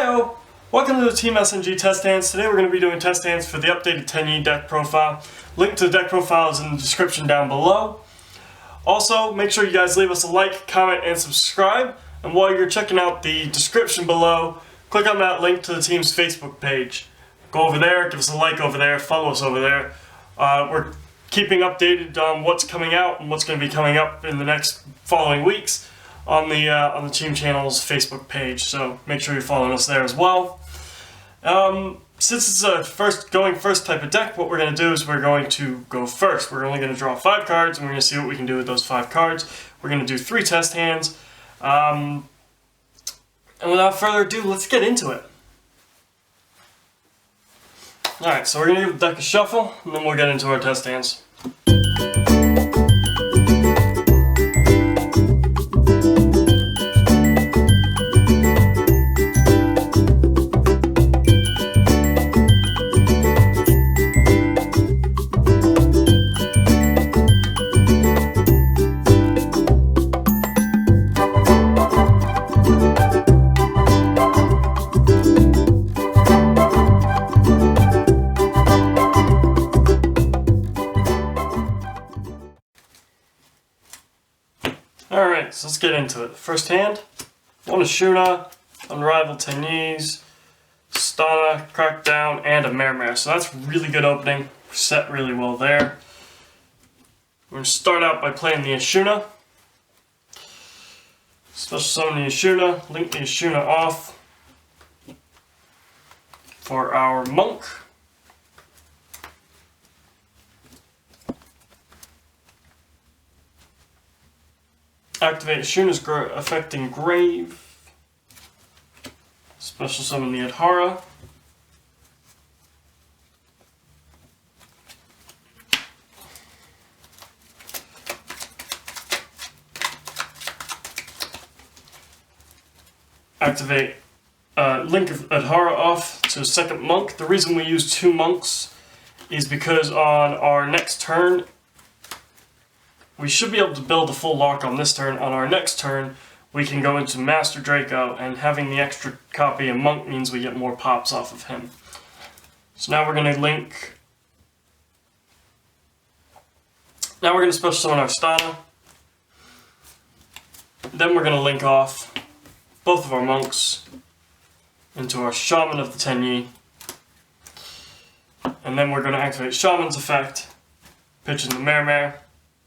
Heyo! Welcome to the Team SNG test hands. Today we're going to be doing test hands for the updated Tenyi deck profile. Link to the deck profile is in the description down below. Also, make sure you guys leave us a like, comment, and subscribe. And while you're checking out the description below, click on that link to the team's Facebook page. Go over there, give us a like over there, follow us over there. We're keeping updated on what's coming out and what's going to be coming up in the next following weeks on the team channel's Facebook page. So make sure you're following us there as well. Since it's a first type of deck, what we're going to do is we're going to go first. We're only going to draw 5 cards, and we're going to see what we can do with those 5 cards. We're going to do 3 test hands. And without further ado, let's get into it. Alright, so we're going to give the deck a shuffle, and then we'll get into our test hands. Alright, so let's get into it. First hand, one Ashuna, Unrivaled Tenyi's, Stana, Crackdown, and a Mare. So that's really good opening. We're set really well there. We're going to start out by playing the Ashuna. Special summon the Ashuna, link the Ashuna off for our Monk. Activate Ashuna's affecting Grave. Special summon the Adhara. Activate link of Adhara off to a second Monk. The reason we use 2 Monks is because on our next turn, we should be able to build a full lock on this turn. On our next turn, we can go into Master Draco, and having the extra copy of Monk means we get more pops off of him. So now we're going to link... Now we're going to special summon our Stana. Then we're going to link off both of our Monks into our Shaman of the Tenyi. And then we're going to activate Shaman's effect, pitch in the Mare.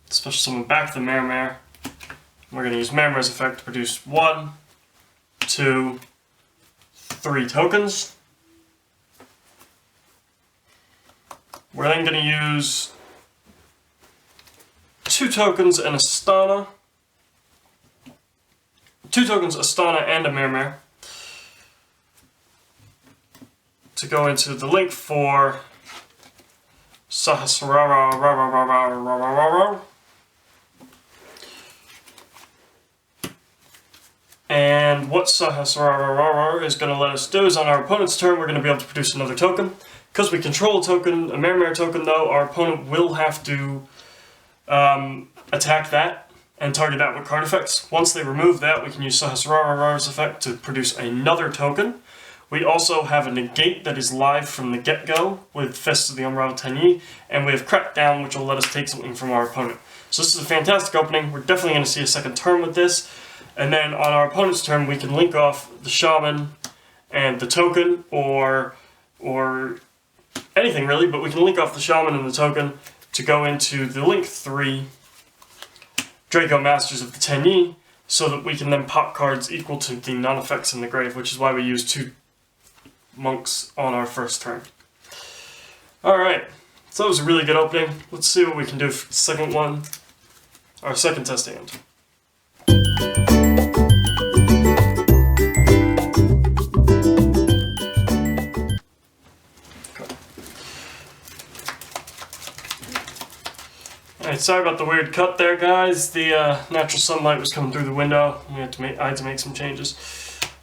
Special summon back the Mare. We're going to use Mare's effect to produce 1, 2, 3 tokens. We're then going to use 2 tokens and a Stana. 2 tokens, a Stana, and a Mare to go into the link for Sahasrara. And what Sahasrara is going to let us do is on our opponent's turn, we're going to be able to produce another token. Because we control a token, a Mare token though, our opponent will have to attack that and target that with card effects. Once they remove that, we can use Sahasrara's effect to produce another token. We also have a negate that is live from the get-go with Fists of the Unrivaled Tenyi, and we have Crackdown, which will let us take something from our opponent. So this is a fantastic opening. We're definitely going to see a second turn with this. And then on our opponent's turn, we can link off the Shaman and the token, or anything really, but we can link off the Shaman and the token to go into the link 3 Draco Masters of the Tenyi, so that we can then pop cards equal to the non-effects in the grave, which is why we use 2 Monks on our first turn. Alright, so that was a really good opening. Let's see what we can do for the second one, our second test hand. Alright, sorry about the weird cut there, guys. The natural sunlight was coming through the window. I had to make some changes.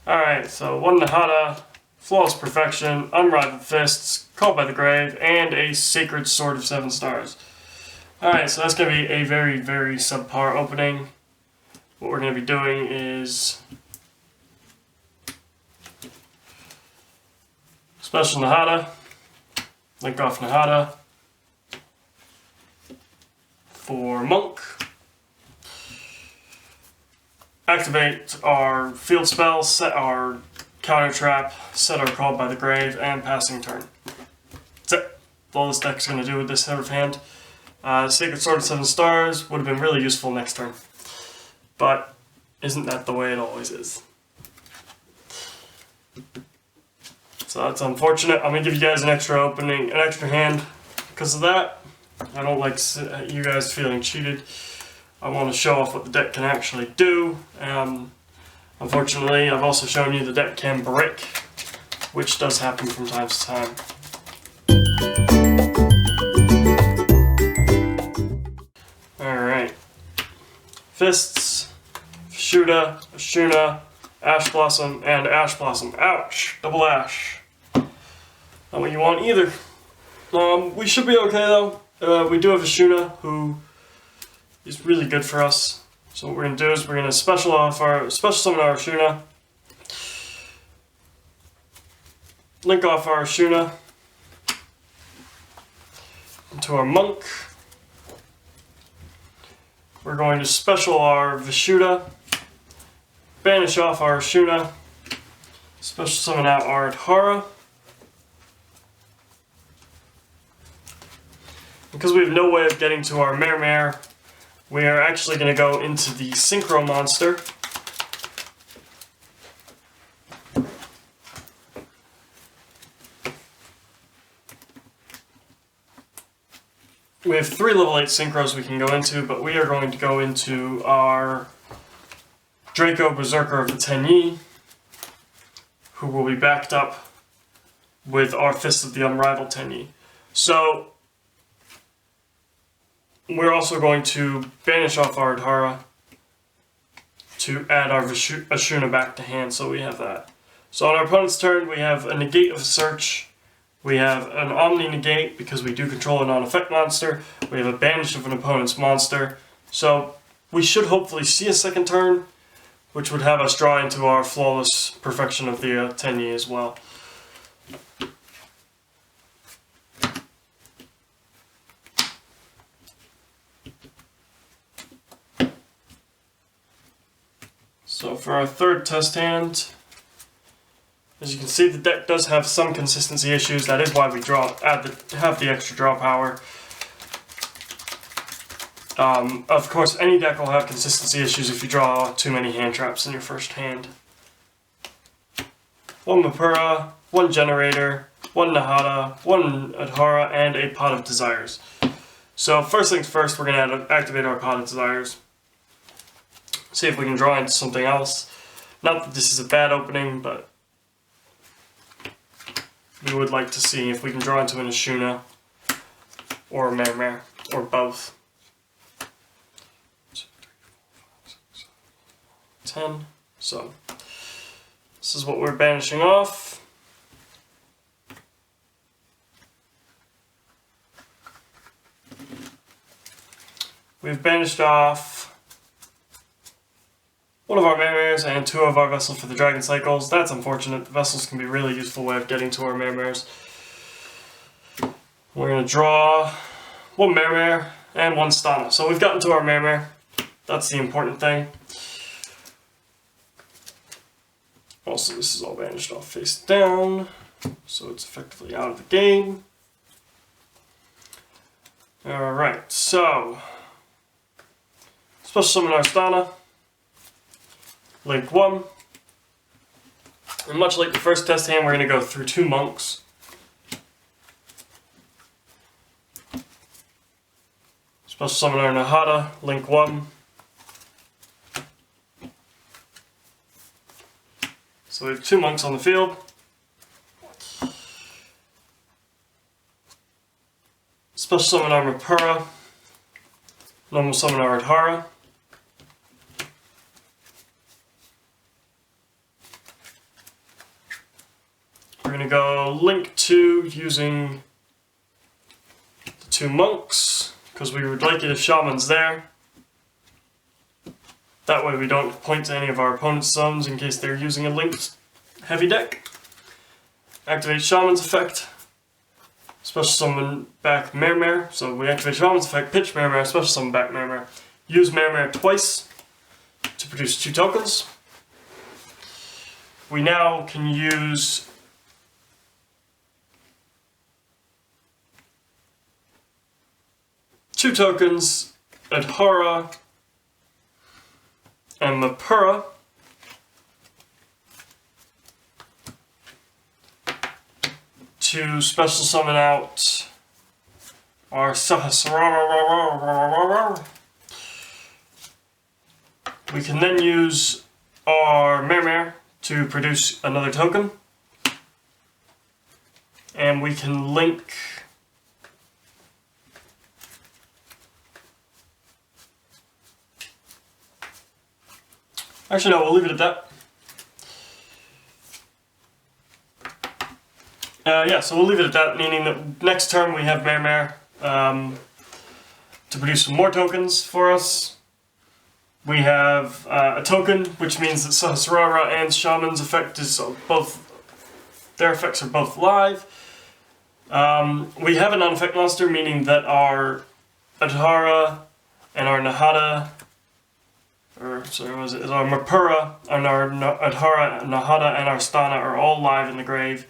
Alright, so 1 Nahada, Flawless Perfection, Unrivaled Fists, Called by the Grave, and a Sacred Sword of 7 stars. Alright, so that's going to be a very, very subpar opening. What we're going to be doing is Special Nahada, link off Nahada. For Monk, activate our field spell, set our counter trap, set our Called by the Grave, and passing turn. That's it. That's all this deck's going to do with this sort of hand. Sacred Sword of 7 Stars would have been really useful next turn. But isn't that the way it always is? So that's unfortunate. I'm going to give you guys an extra opening, an extra hand because of that. I don't like you guys feeling cheated. I want to show off what the deck can actually do. Unfortunately, I've also shown you the deck can brick, which does happen from time to time. Alright. Fists, Vishuddha, Ashuna, Ash Blossom, and Ash Blossom. Ouch! Double Ash. Not what you want either. We should be okay though. We do have Ashuna, who is really good for us. So what we're going to do is we're going to special summon our Ashuna, link off our Ashuna into our Monk. We're going to special our Vishuddha, banish off our Ashuna, special summon out our Adhara. Because we have no way of getting to our Mare, we are actually going to go into the Synchro monster. We have 3 level 8 Synchros we can go into, but we are going to go into our Draco Berserker of the Tenyi, who will be backed up with our Fist of the Unrivaled Tenyi. So we're also going to banish off our Adhara to add our Ashuna back to hand, so we have that. So on our opponent's turn, we have a negate of search, we have an Omni negate because we do control a non-effect monster, we have a banish of an opponent's monster, so we should hopefully see a second turn, which would have us draw into our Flawless Perfection of the Tenyi as well. So for our third test hand, as you can see, the deck does have some consistency issues. That is why we have the extra draw power. Of course, any deck will have consistency issues if you draw too many hand traps in your first hand. 1 Mapura, 1 Generator, 1 Nahada, 1 Adhara, and a Pot of Desires. So first things first, we're going to activate our Pot of Desires. See if we can draw into something else. Not that this is a bad opening, but we would like to see if we can draw into an Ashuna or a Mare, or both. 2, 3, 4, 5, 6, 7, 10. So this is what we're banishing off. We've banished off 1 of our Mares and 2 of our Vessels for the Dragon Cycles. That's unfortunate. The Vessels can be a really useful way of getting to our Mares. We're going to draw 1 Mare and 1 Stana. So we've gotten to our Mare. That's the important thing. Also, this is all banished off face down, so it's effectively out of the game. Alright, so special summon our Stana. Link 1. And much like the first test hand, we're going to go through 2 monks. Special summon our Nahada, link 1. So we have 2 monks on the field. Special summon our Mapura. Normal summon our Adhara. We're going to go link 2 using the 2 monks, because we would like it if Shaman's there. That way we don't point to any of our opponent's summons in case they're using a linked heavy deck. activate Shaman's effect, special summon back Mare. So we activate Shaman's effect, pitch Mare, special summon back Mare. Use Mare twice to produce 2 tokens. We now can use two tokens, Adhara and Mapura, to special summon out our Sahasrara. We can then use our Mare to produce another token, and we can link actually no, we'll leave it at that. Yeah, so we'll leave it at that, meaning that next turn we have Mare to produce some more tokens for us. We have a token, which means that Sahasrara and Shaman's effect is both, their effects are both live. We have a non-effect monster, meaning that our Adhara and our Nahada, or sorry, was it? Our Mapura and our Adhara, Nahada, and our Stana are all live in the grave.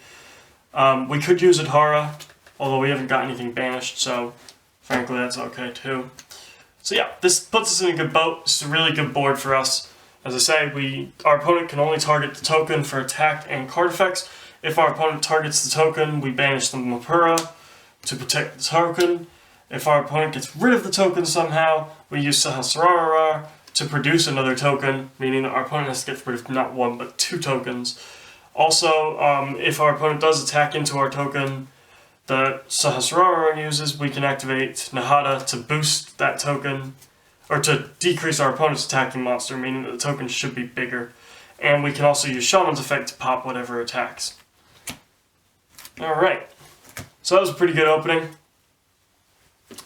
We could use Adhara, although we haven't got anything banished, so frankly that's okay too. So yeah, this puts us in a good boat. It's a really good board for us. As I say, our opponent can only target the token for attack and card effects. If our opponent targets the token, we banish the Mapura to protect the token. If our opponent gets rid of the token somehow, we use Sahasrara to produce another token, meaning that our opponent has to get rid of not 1 but 2 tokens. Also, if our opponent does attack into our token that Sahasrara uses, we can activate Nahada to boost that token, or to decrease our opponent's attacking monster, meaning that the token should be bigger. And we can also use Shaman's effect to pop whatever attacks. Alright, so that was a pretty good opening.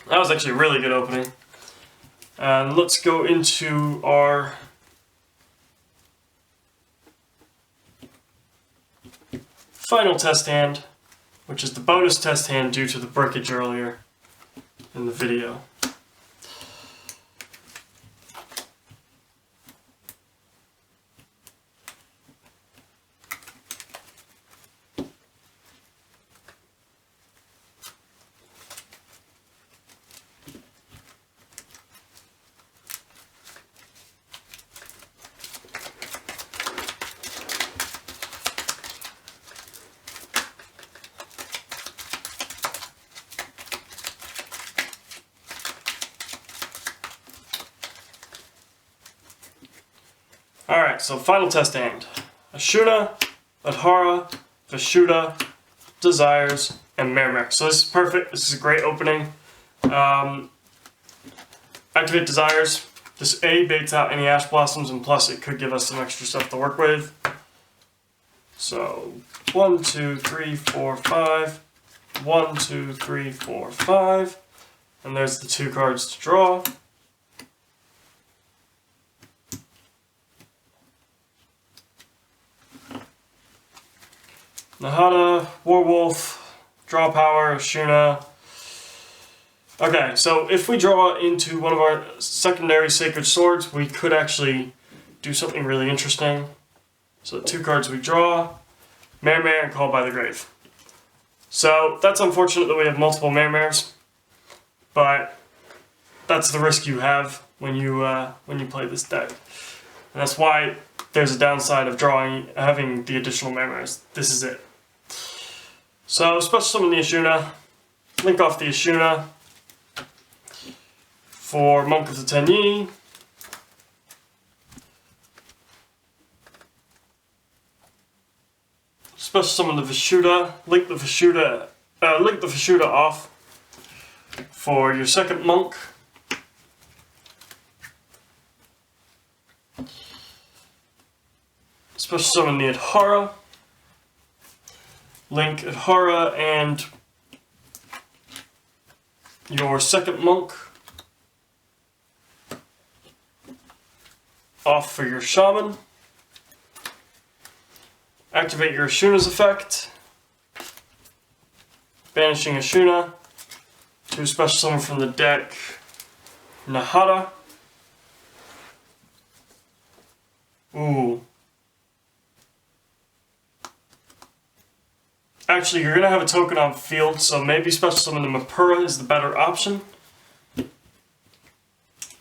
That was actually a really good opening. And let's go into our final test hand, which is the bonus test hand due to the breakage earlier in the video. Alright, so final test hand. Ashuna, Adhara, Vishuddha, Desires, and Mare. So this is perfect. This is a great opening. Activate Desires. This A baits out any Ash Blossoms, and plus it could give us some extra stuff to work with. So 1, 2, 3, 4, 5. 1, 2, 3, 4, 5. And there's the 2 cards to draw. Nahada, Warwolf, Draw Power, Ashuna. Okay, so if we draw into one of our secondary Sacred Swords, we could actually do something really interesting. So the 2 cards we draw, Mare and Called by the Grave. So that's unfortunate that we have multiple Mares, but that's the risk you have when you play this deck. And that's why there's a downside of having the additional Mares. This is it. So, special summon the Ashuna, link off the Ashuna for Monk of the Tenyi. Special summon the Vishuddha, link the Vishuddha off for your second Monk. Special summon the Adhara. Link Adhara and your second Monk off for your Shaman. Activate your Ashuna's effect. banishing Ashuna, 2 special summon from the deck, Nahara. Ooh. Actually, you're going to have a token on field, so maybe special summon the Mapura is the better option.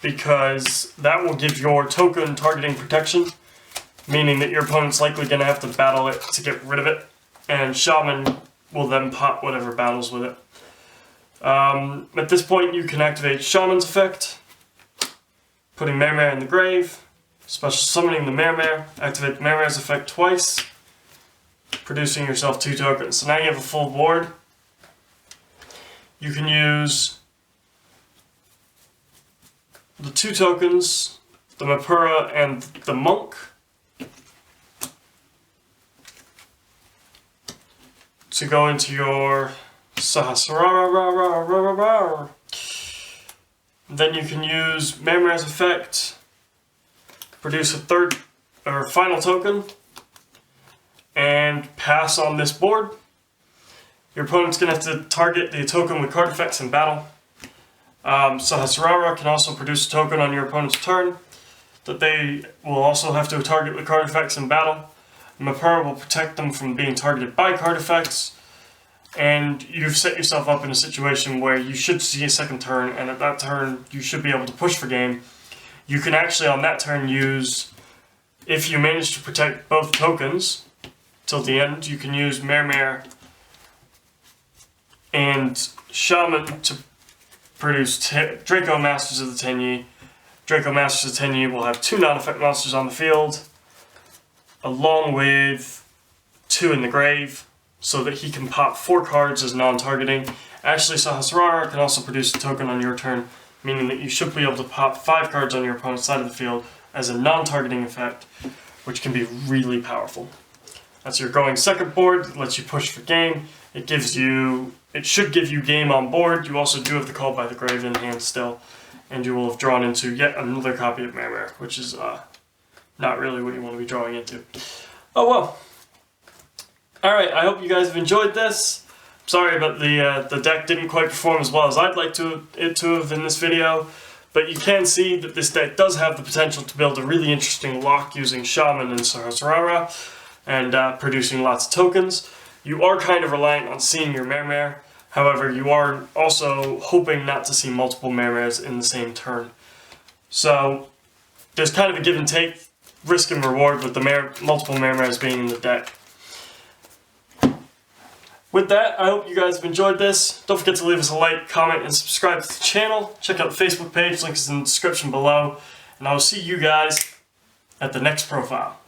Because that will give your token targeting protection, meaning that your opponent's likely going to have to battle it to get rid of it, and Shaman will then pop whatever battles with it. At this point, you can activate Shaman's effect, putting Mare in the grave, special summoning the Mare, activate the Mare's effect twice, producing yourself 2 tokens. So now you have a full board. You can use the 2 tokens, the Mapura and the Monk, to go into your Sahasrara. Then you can use Mare's effect, produce a 3rd or final token, and pass on this board. Your opponent's going to have to target the token with card effects in battle. Sahasrara can also produce a token on your opponent's turn that they will also have to target with card effects in battle. Mapura will protect them from being targeted by card effects, and you've set yourself up in a situation where you should see a second turn, and at that turn you should be able to push for game. You can actually on that turn use, if you manage to protect both tokens till the end, you can use Mare and Shaman to produce Draco Masters of the Tenyi. Draco Masters of the Tenyi will have 2 non-effect monsters on the field, along with 2 in the grave, so that he can pop 4 cards as non-targeting. Actually, Sahasrara can also produce a token on your turn, meaning that you should be able to pop 5 cards on your opponent's side of the field as a non-targeting effect, which can be really powerful. That's your going second board. It lets you push for game. It should give you game on board. You also do have the Call by the Grave in hand still, and you will have drawn into yet another copy of Mare, which is not really what you want to be drawing into. Oh well. Alright, I hope you guys have enjoyed this. Sorry about the deck didn't quite perform as well as I'd like it to have in this video, but you can see that this deck does have the potential to build a really interesting lock using Shaman and Sahasrara, and producing lots of tokens. You are kind of reliant on seeing your Mare, however you are also hoping not to see multiple Mares in the same turn. So there's kind of a give and take, risk and reward with the multiple Mares being in the deck. With that, I hope you guys have enjoyed this. Don't forget to leave us a like, comment, and subscribe to the channel. Check out the Facebook page, link is in the description below. And I will see you guys at the next profile.